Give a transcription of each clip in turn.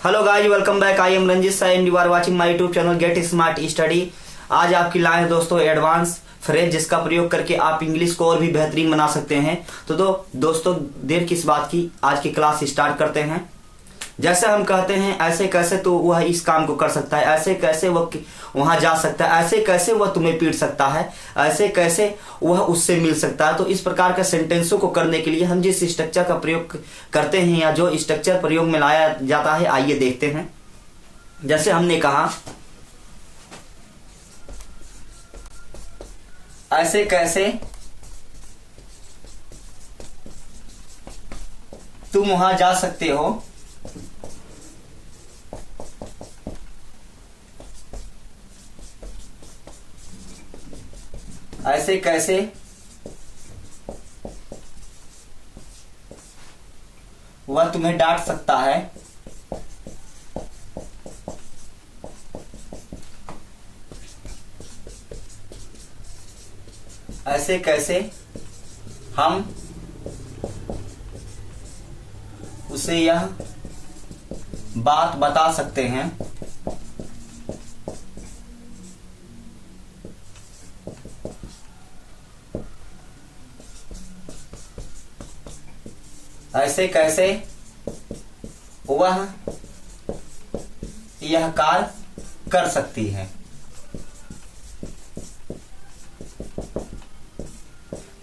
Hello guys, welcome back. I am Ranjit Sai and you are watching my YouTube channel get smart study. आज आपकी लाए हैं दोस्तों advance phrase, जिसका प्रयोग करके आप इंग्लिश को और भी बेहतरीन बना सकते हैं। तो दोस्तों देर किस बात की, आज की क्लास स्टार्ट करते हैं। जैसे हम कहते हैं ऐसे कैसे तो वह इस काम को कर सकता है, ऐसे कैसे वह वहां जा सकता है, ऐसे कैसे वह तुम्हें पीट सकता है, ऐसे कैसे वह उससे मिल सकता है। तो इस प्रकार के सेंटेंसों को करने के लिए हम जिस स्ट्रक्चर का प्रयोग करते हैं या जो स्ट्रक्चर प्रयोग में लाया जाता है, आइए देखते हैं। जैसे हमने कहा ऐसे कैसे तुम वहां जा सकते हो, ऐसे कैसे वह तुम्हें डांट सकता है, ऐसे कैसे हम उसे यह बात बता सकते हैं, ऐसे कैसे वह यह कार्य कर सकती है।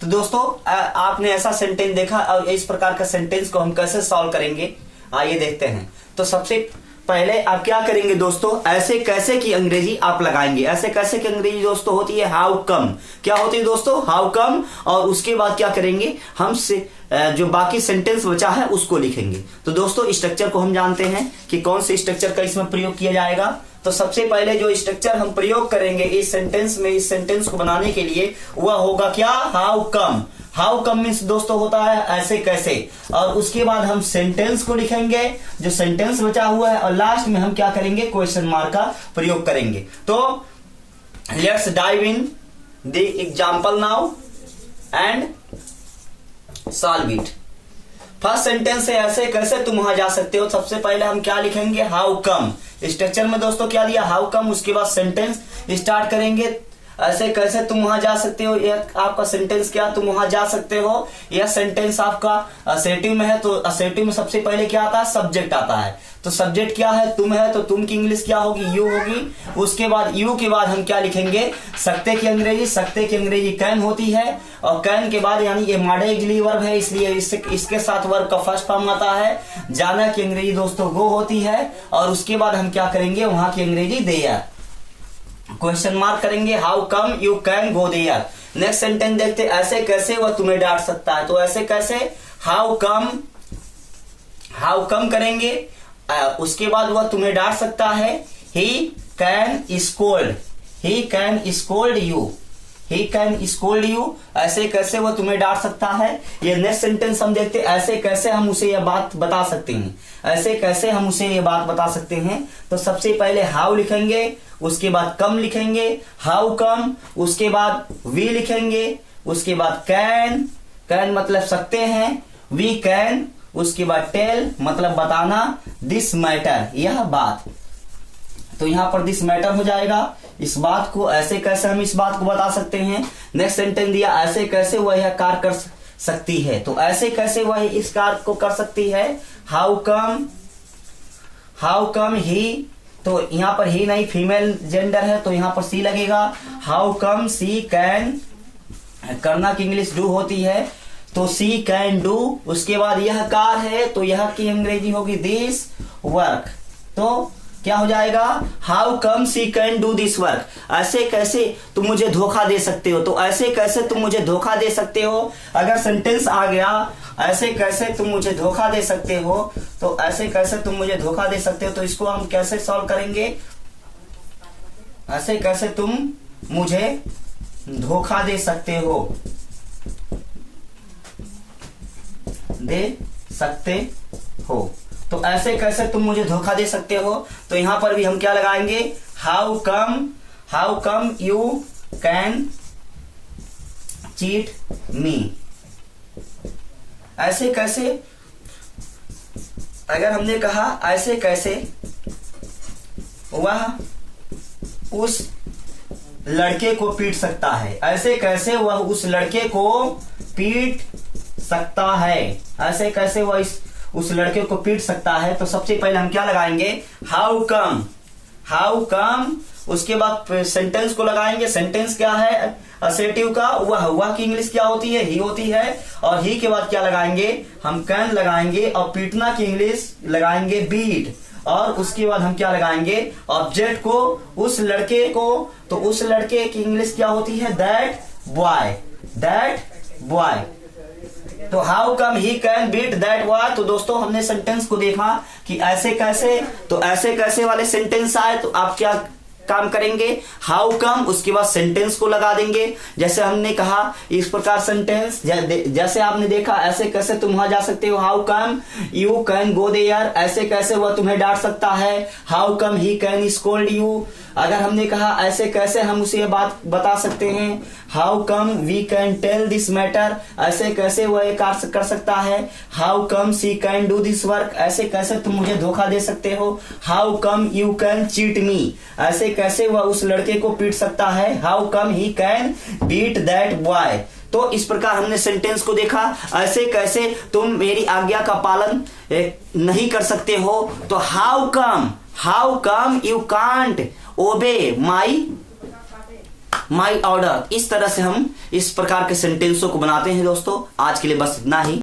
तो दोस्तों आपने ऐसा सेंटेंस देखा और इस प्रकार का सेंटेंस को हम कैसे सॉल्व करेंगे, आइए देखते हैं। तो सबसे पहले आप क्या करेंगे दोस्तों, ऐसे कैसे की अंग्रेजी आप लगाएंगे। ऐसे कैसे की अंग्रेजी दोस्तों होती है हाउ कम। क्या होती है दोस्तों, हाउ कम। और उसके बाद क्या करेंगे, हम से जो बाकी सेंटेंस बचा है उसको लिखेंगे। तो दोस्तों स्ट्रक्चर को हम जानते हैं कि कौन से स्ट्रक्चर का इसमें प्रयोग किया जाएगा। तो सबसे पहले जो स्ट्रक्चर हम प्रयोग करेंगे इस सेंटेंस में, इस सेंटेंस को बनाने के लिए, वह होगा क्या, how come. How come means दोस्तों होता है ऐसे कैसे। और उसके बाद हम सेंटेंस को लिखेंगे जो सेंटेंस बचा हुआ है, और लास्ट में हम क्या करेंगे, क्वेश्चन मार्क का प्रयोग करेंगे। तो let's dive in the example now and solve it. First sentence है ऐसे कैसे तुम वहां जा सकते हो। सबसे पहले हम क्या लिखेंगे, हाउ कम। स्ट्रक्चर में दोस्तों क्या दिया, हाउ कम। उसके बाद सेंटेंस स्टार्ट करेंगे, ऐसे कैसे तुम वहां जा सकते हो। यह आपका सेंटेंस क्या, तुम वहां जा सकते हो। यह सेंटेंस आपका असेटिव में है, तो असेटिव में सबसे पहले क्या आता है, सब्जेक्ट आता है। तो सब्जेक्ट क्या है, तुम है, तो तुम की इंग्लिश क्या होगी, यू होगी। उसके बाद यू के बाद हम क्या लिखेंगे, सकते की अंग्रेजी। सकते की अंग्रेजी कैन होती है, और कैन के बाद यानी ये मॉडल ऑक्सिलरी वर्ब है, इसलिए इसके साथ वर्ब का फर्स्ट फॉर्म आता है। जाना की अंग्रेजी दोस्तों गो होती है, और उसके बाद हम क्या करेंगे, वहां की अंग्रेजी देयर। क्वेश्चन मार्क करेंगे, how come you can go there. Next sentence देखते, ऐसे कैसे वह तुम्हें डांट सकता है। तो ऐसे कैसे, हाउ कम करेंगे, उसके बाद वह तुम्हें डांट सकता है। ही कैन स्कोल्ड यू। ऐसे कैसे वह तुम्हें डांट सकता है। ये नेक्स्ट सेंटेंस हम देखते, ऐसे कैसे हम उसे यह बात बता सकते हैं। ऐसे कैसे हम उसे ये बात बता सकते हैं। तो सबसे पहले हाउ लिखेंगे, उसके बाद कम लिखेंगे, हाउ कम। उसके बाद वी लिखेंगे, उसके बाद कैन मतलब सकते हैं, वी कैन। उसके बाद टेल मतलब बताना, दिस मैटर यह बात। तो यहां पर दिस मैटर हो जाएगा इस बात को। ऐसे कैसे हम इस बात को बता सकते हैं। नेक्स्ट सेंटेंस दिया, ऐसे कैसे वह यह कार्य कर सकती है। तो ऐसे कैसे वह इस कार्य को कर सकती है, हाउ कम ही। तो यहां पर ही नहीं, फीमेल जेंडर है, तो यहां पर सी लगेगा। हाउ कम सी कैन, करना की इंग्लिश डू होती है, तो सी कैन डू। उसके बाद यह कार्य है, तो यह की अंग्रेजी होगी दिस वर्क। तो क्या हो जाएगा, how come she can do this work. ऐसे कैसे तुम मुझे धोखा दे सकते हो। तो ऐसे कैसे तुम मुझे धोखा दे सकते हो। अगर सेंटेंस आ गया, ऐसे कैसे तुम मुझे धोखा दे सकते हो, तो ऐसे कैसे तुम मुझे धोखा दे सकते हो। तो इसको हम कैसे सॉल्व करेंगे, ऐसे कैसे तुम मुझे धोखा दे सकते हो। तो ऐसे कैसे तुम मुझे धोखा दे सकते हो। तो यहां पर भी हम क्या लगाएंगे, how come you can cheat me. ऐसे कैसे अगर हमने कहा ऐसे कैसे वह उस लड़के को पीट सकता है, ऐसे कैसे वह उस लड़के को पीट सकता है, ऐसे कैसे वह उस लड़के को पीट सकता है। तो सबसे पहले हम क्या लगाएंगे, हाउ कम, हाउ कम, उसके बाद सेंटेंस को लगाएंगे। सेंटेंस क्या है असेटिव का, वह की इंग्लिश क्या होती है, ही होती है। और ही के बाद क्या लगाएंगे, हम कैन लगाएंगे। और पीटना की इंग्लिश लगाएंगे बीट। और उसके बाद हम क्या लगाएंगे, ऑब्जेक्ट को, उस लड़के को। तो उस लड़के की इंग्लिश क्या होती है, दैट बॉय, दैट बॉय। तो how come he can beat that boy. तो दोस्तों हमने सेंटेंस को देखा कि ऐसे कैसे, तो ऐसे कैसे वाले सेंटेंस आए तो आप क्या काम करेंगे, हाउ कम, उसके बाद सेंटेंस को लगा देंगे। जैसे हमने कहा इस प्रकार सेंटेंस, जैसे आपने देखा ऐसे कैसे तुम वहां जा सकते हो, how come you can go there, ऐसे कैसे वह तुम्हें डांट सकता है, how come he can scold you. अगर हमने कहा ऐसे कैसे हम उसे ये बात बता सकते हैं, how come we can tell this matter, ऐसे कैसे वह ये कार्य कर सकता है, how come she can do this work, ऐसे कैसे तुम मुझे धोखा दे सकते हो, how come you can cheat me, ऐसे कैसे वह उस लड़के को पीट सकता है, how come he can beat that boy. तो इस प्रकार हमने सेंटेंस को देखा, ऐसे कैसे तुम मेरी आज्ञा का पालन नहीं कर सकते हो। तो हाउ कम यू कांट ओबे माई ऑर्डर। इस तरह से हम इस प्रकार के सेंटेंसों को बनाते हैं दोस्तों। आज के लिए बस इतना ही।